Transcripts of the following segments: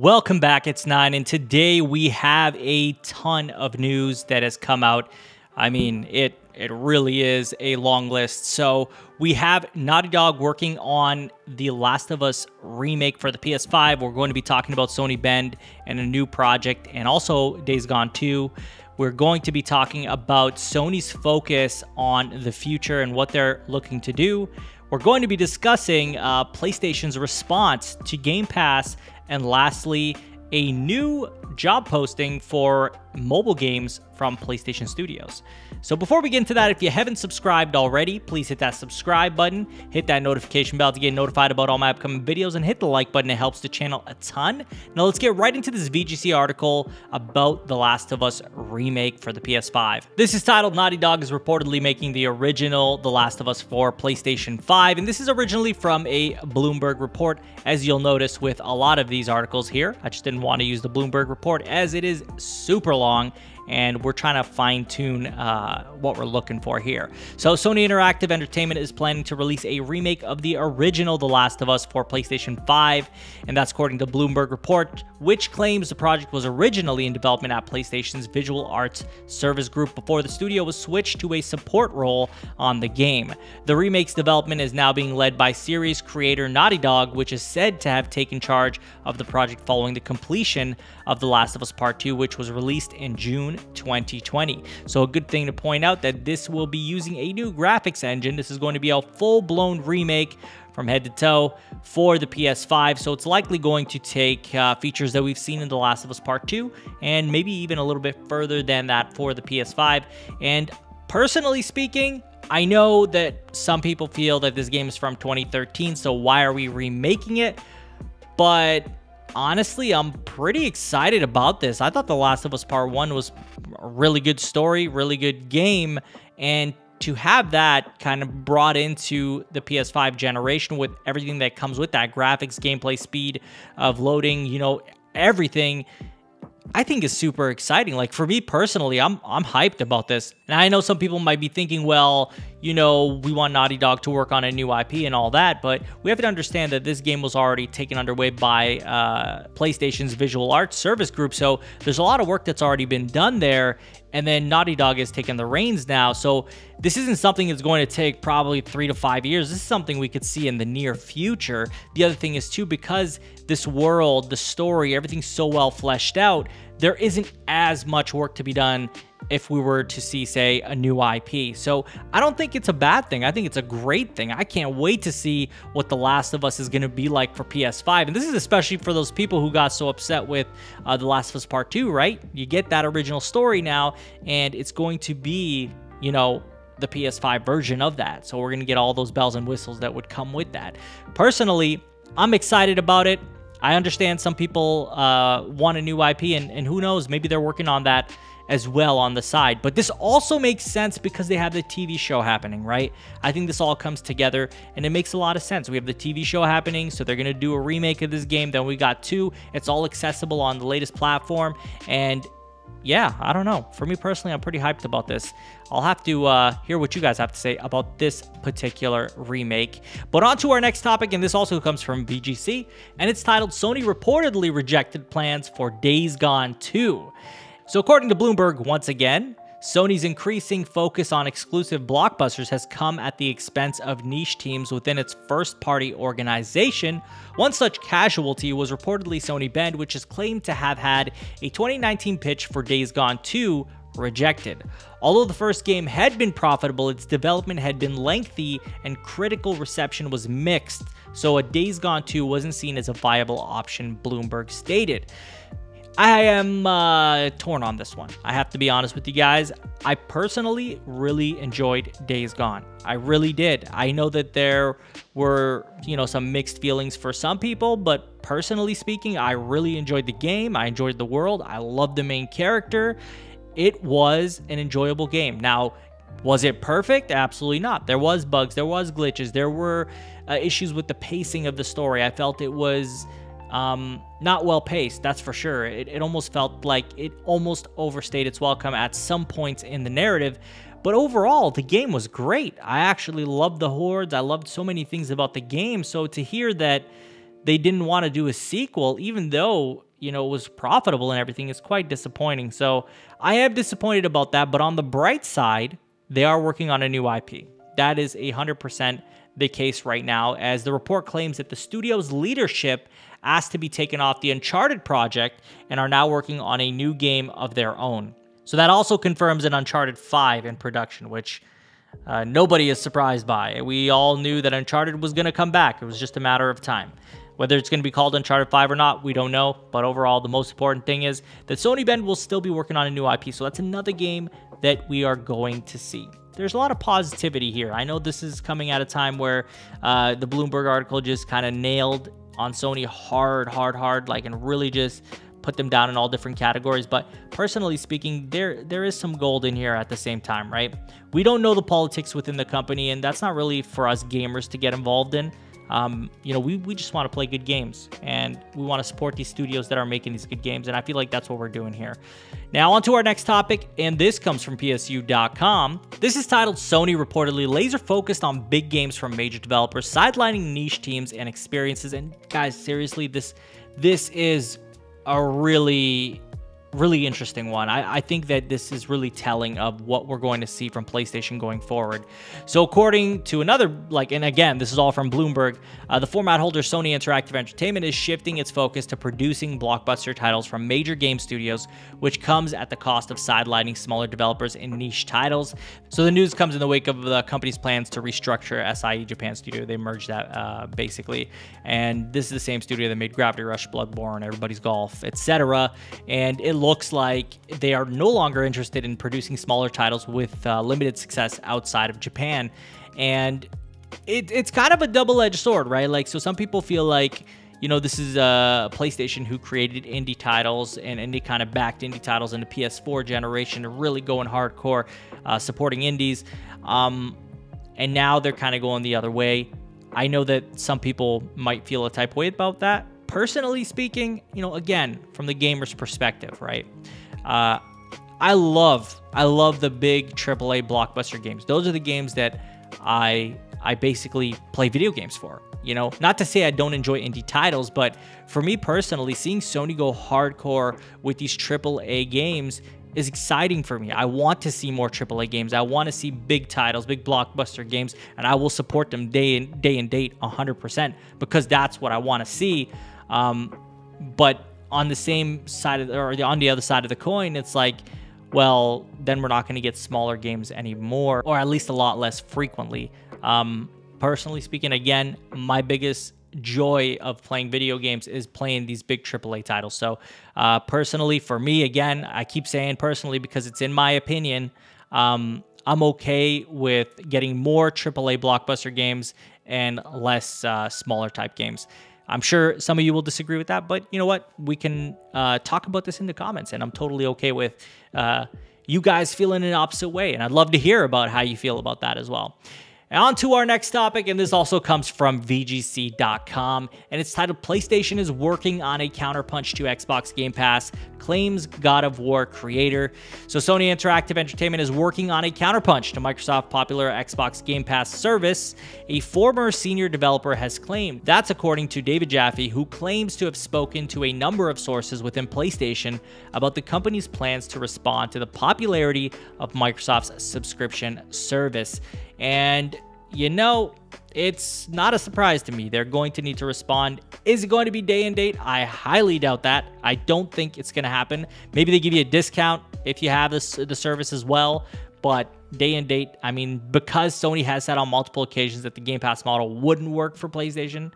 Welcome back, it's Nine, and today we have a ton of news that has come out. I mean, it really is a long list. So we have Naughty Dog working on the Last of Us Remake for the PS5. We're going to be talking about Sony Bend and a new project, and also Days Gone 2. We're going to be talking about Sony's focus on the future and what they're looking to do. We're going to be discussing PlayStation's response to Game Pass, and lastly, a new job posting for mobile games from PlayStation Studios. So before we get into that, if you haven't subscribed already, please hit that subscribe button, hit that notification bell to get notified about all my upcoming videos, and hit the like button. It helps the channel a ton. Now let's get right into this VGC article about The Last of Us Remake for the PS5. This is titled Naughty Dog is reportedly making the original The Last of Us for PlayStation 5, and this is originally from a Bloomberg report, as you'll notice with a lot of these articles here. I just didn't want to use the Bloomberg report as it is super long, and we're trying to fine-tune what we're looking for here. So Sony Interactive Entertainment is planning to release a remake of the original The Last of Us for PlayStation 5, and that's according to Bloomberg report, which claims the project was originally in development at PlayStation's Visual Arts Service Group before the studio was switched to a support role on the game. The remake's development is now being led by series creator Naughty Dog, which is said to have taken charge of the project following the completion of The Last of Us Part 2, which was released in June 2020. So a good thing to point out that this will be using a new graphics engine. This is going to be a full-blown remake from head to toe for the PS5, so it's likely going to take features that we've seen in The Last of Us Part 2 and maybe even a little bit further than that for the PS5. And personally speaking, I know that some people feel that this game is from 2013, so why are we remaking it? But honestly, I'm pretty excited about this. I thought The Last of Us Part 1 was a really good story, really good game, and to have that kind of brought into the PS5 generation with everything that comes with that, graphics, gameplay, speed of loading, you know, everything, I think is super exciting. Like, for me personally, I'm hyped about this. And I know some people might be thinking, well, you know, we want Naughty Dog to work on a new IP and all that, but we have to understand that this game was already taken underway by PlayStation's Visual Arts Service Group, so there's a lot of work that's already been done there, and then Naughty Dog has taken the reins now, so this isn't something that's going to take probably 3 to 5 years. This is something we could see in the near future. The other thing is, too, because this world, the story, everything's so well fleshed out, there isn't as much work to be done if we were to see, say, a new IP. So I don't think it's a bad thing. I think it's a great thing. I can't wait to see what The Last of Us is going to be like for PS5. And this is especially for those people who got so upset with The Last of Us Part 2, right? You get that original story now, and it's going to be, you know, the PS5 version of that. So we're going to get all those bells and whistles that would come with that. Personally, I'm excited about it. I understand some people want a new IP, and who knows, maybe they're working on that as well on the side. But this also makes sense because they have the TV show happening, right? I think this all comes together, and it makes a lot of sense. We have the TV show happening, so they're going to do a remake of this game. Then we got 2. It's all accessible on the latest platform, and yeah, I don't know. For me personally, I'm pretty hyped about this. I'll have to hear what you guys have to say about this particular remake. But on to our next topic, and this also comes from VGC, and it's titled Sony reportedly rejected plans for Days Gone 2. So according to Bloomberg, once again, Sony's increasing focus on exclusive blockbusters has come at the expense of niche teams within its first-party organization. One such casualty was reportedly Sony Bend, which is claimed to have had a 2019 pitch for Days Gone 2 rejected. Although the first game had been profitable, its development had been lengthy and critical reception was mixed, so a Days Gone 2 wasn't seen as a viable option, Bloomberg stated. I am torn on this one. I have to be honest with you guys. I personally really enjoyed Days Gone. I really did. I know that there were, you know, some mixed feelings for some people, but personally speaking, I really enjoyed the game. I enjoyed the world. I loved the main character. It was an enjoyable game. Now, was it perfect? Absolutely not. There was bugs. There was glitches. There were issues with the pacing of the story. I felt it was not well paced, that's for sure. It almost felt like it almost overstayed its welcome at some points in the narrative, but overall the game was great. I actually loved the hordes. I loved so many things about the game, so to hear that they didn't want to do a sequel, even though you know, was profitable and everything, is quite disappointing. So I am disappointed about that. But on the bright side, they are working on a new IP. That is 100% the case right now, as the report claims that the studio's leadership asked to be taken off the Uncharted project and are now working on a new game of their own. So that also confirms an Uncharted 5 in production, which nobody is surprised by. We all knew that Uncharted was going to come back. It was just a matter of time. Whether it's going to be called Uncharted 5 or not, we don't know. But overall, the most important thing is that Sony Bend will still be working on a new IP. So that's another game that we are going to see. There's a lot of positivity here. I know this is coming at a time where the Bloomberg article just kind of nailed on Sony hard, like, and really just put them down in all different categories. But personally speaking, there is some gold in here at the same time, right? We don't know the politics within the company, and that's not really for us gamers to get involved in. You know, we just want to play good games, and we want to support these studios that are making these good games, and I feel like that's what we're doing here. Now, on to our next topic, and this comes from PSU.com. This is titled, Sony reportedly laser focused on big games from major developers, sidelining niche teams and experiences. And guys, seriously, this is a really interesting one. I think that this is really telling of what we're going to see from PlayStation going forward. So according to another, and again, this is all from Bloomberg, the format holder Sony Interactive Entertainment is shifting its focus to producing blockbuster titles from major game studios, which comes at the cost of sidelining smaller developers in niche titles. So the news comes in the wake of the company's plans to restructure SIE Japan Studio. They merged that basically, and this is the same studio that made Gravity Rush, Bloodborne, Everybody's Golf, etc. And it looks like they are no longer interested in producing smaller titles with limited success outside of Japan. And it's kind of a double-edged sword, right? Like, so some people feel like, you know, this is PlayStation who created indie titles, and indie kind of backed indie titles in the PS4 generation, really going hardcore, supporting indies. And now they're kind of going the other way. I know that some people might feel a type of way about that. Personally speaking, you know, again, from the gamer's perspective, right? I love the big AAA blockbuster games. Those are the games that I basically play video games for. You know, not to say I don't enjoy indie titles, but for me personally, seeing Sony go hardcore with these AAA games is exciting for me. I want to see more AAA games. I want to see big titles, big blockbuster games, and I will support them day and date 100% because that's what I want to see. But on the same side or on the other side of the coin, it's like, well, then we're not going to get smaller games anymore, or at least a lot less frequently. Personally speaking, again, my biggest joy of playing video games is playing these big AAA titles. So personally, for me, again, I keep saying personally because it's in my opinion, I'm okay with getting more AAA blockbuster games and less smaller type games. I'm sure some of you will disagree with that, but you know what? We can talk about this in the comments, and I'm totally okay with you guys feeling an opposite way, and I'd love to hear about how you feel about that as well. And on to our next topic, and this also comes from VGC.com, and it's titled, PlayStation is working on a counterpunch to Xbox Game Pass, claims God of War creator. So Sony Interactive Entertainment is working on a counterpunch to Microsoft's popular Xbox Game Pass service, a former senior developer has claimed. That's according to David Jaffe, who claims to have spoken to a number of sources within PlayStation about the company's plans to respond to the popularity of Microsoft's subscription service. And, you know, it's not a surprise to me. They're going to need to respond. Is it going to be day and date? I highly doubt that. I don't think it's going to happen. Maybe they give you a discount if you have the service as well. But day and date, I mean, because Sony has said on multiple occasions that the Game Pass model wouldn't work for PlayStation,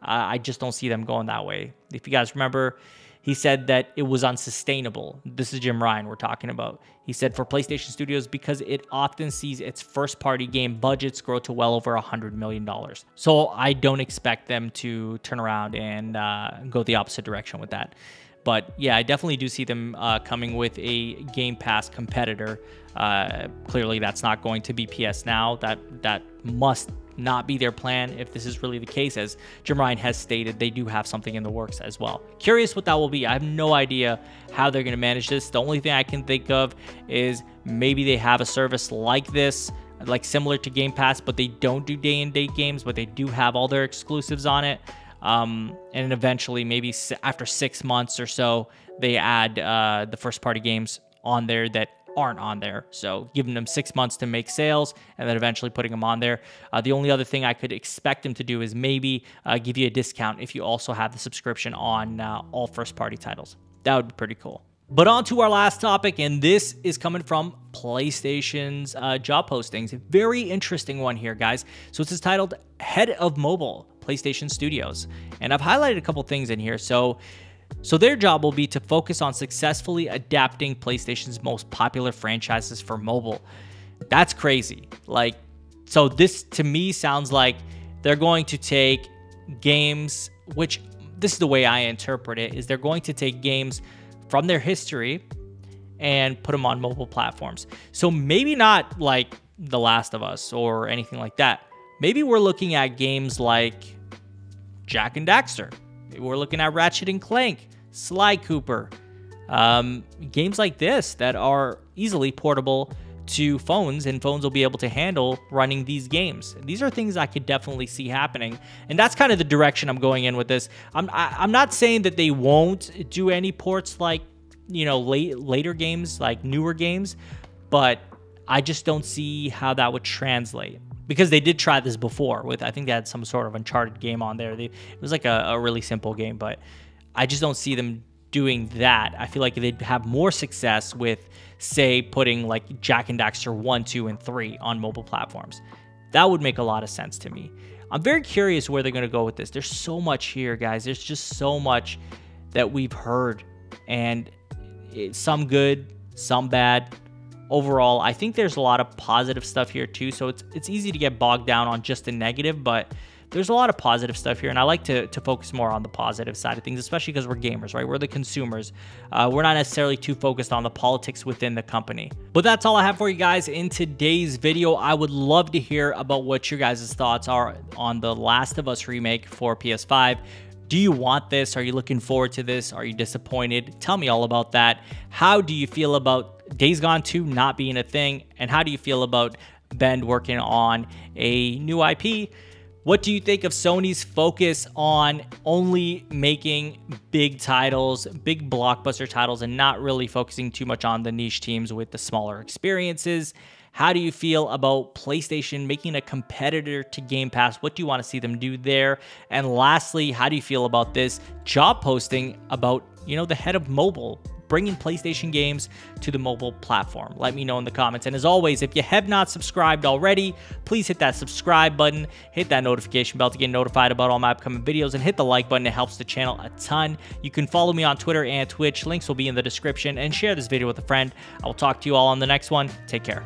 I just don't see them going that way. If you guys remember, he said that it was unsustainable. This is Jim Ryan we're talking about. He said for PlayStation Studios, because it often sees its first-party game budgets grow to well over $100 million. So I don't expect them to turn around and go the opposite direction with that. But yeah, I definitely do see them coming with a Game Pass competitor. Clearly, that's not going to be PS Now. That must not be their plan if this is really the case, as Jim Ryan has stated they do have something in the works as well. Curious what that will be. I have no idea how they're going to manage this. The only thing I can think of is maybe they have a service like this, like similar to Game Pass, but they don't do day and date games, but they do have all their exclusives on it. And eventually, maybe after 6 months or so, they add the first-party games on there that aren't on there. So giving them 6 months to make sales and then eventually putting them on there. The only other thing I could expect them to do is maybe give you a discount if you also have the subscription on all first-party titles. That would be pretty cool. But on to our last topic, and this is coming from PlayStation's job postings. A very interesting one here, guys. So it's titled Head of Mobile, PlayStation Studios. And I've highlighted a couple things in here. So their job will be to focus on successfully adapting PlayStation's most popular franchises for mobile. That's crazy. Like, so this to me sounds like they're going to take games, which this is the way I interpret it, is they're going to take games from their history and put them on mobile platforms. So maybe not like The Last of Us or anything like that. Maybe we're looking at games like Jak and Daxter. Maybe we're looking at Ratchet and Clank, Sly Cooper. Games like this that are easily portable to phones, and phones will be able to handle running these games. These are things I could definitely see happening, and that's kind of the direction I'm going in with this. I'm not saying that they won't do any ports like, you know, later games, like newer games, but I just don't see how that would translate, because they did try this before with, I think they had some sort of Uncharted game on there. It was like a really simple game, but I just don't see them doing that. I feel like they'd have more success with, say, putting like Jak and Daxter 1, 2, and 3 on mobile platforms. That would make a lot of sense to me. I'm very curious where they're going to go with this. There's so much here, guys. There's just so much that we've heard, and some good, some bad. Overall, I think there's a lot of positive stuff here too, so it's easy to get bogged down on just the negative, but there's a lot of positive stuff here, and I like to focus more on the positive side of things, especially because we're gamers, right? We're the consumers. We're not necessarily too focused on the politics within the company. But that's all I have for you guys in today's video. I would love to hear about what your guys' thoughts are on the Last of Us Remake for PS5. Do you want this? Are you looking forward to this? Are you disappointed? Tell me all about that. How do you feel about Days Gone 2 not being a thing? And how do you feel about Ben working on a new IP? What do you think of Sony's focus on only making big titles, big blockbuster titles, and not really focusing too much on the niche teams with the smaller experiences? How do you feel about PlayStation making a competitor to Game Pass? What do you want to see them do there? And lastly, how do you feel about this job posting about, you know, the head of mobile, bringing PlayStation games to the mobile platform? Let me know in the comments. And as always, if you have not subscribed already, please hit that subscribe button, hit that notification bell to get notified about all my upcoming videos, and hit the like button. It helps the channel a ton. You can follow me on Twitter and Twitch. Links will be in the description, and share this video with a friend. I will talk to you all on the next one. Take care.